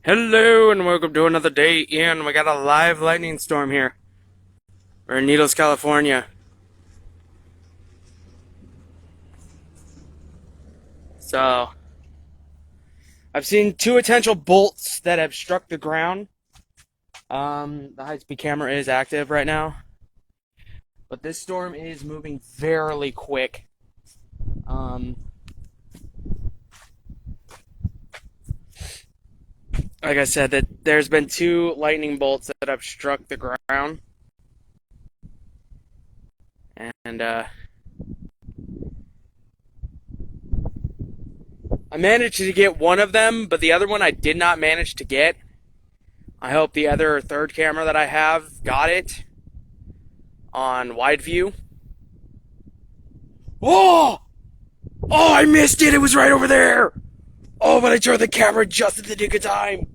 Hello and welcome to another day in. We got a live lightning storm here. We're in Needles, California. So, I've seen two potential bolts that have struck the ground. The high-speed camera is active right now. But this storm is moving very quick. Like I said, that there's been two lightning bolts that have struck the ground. And, I managed to get one of them, but the other one I did not manage to get. I hope the other third camera that I have got it on wide view. Oh! Oh, I missed it! It was right over there! Oh, but I turned the camera just at the nick of time!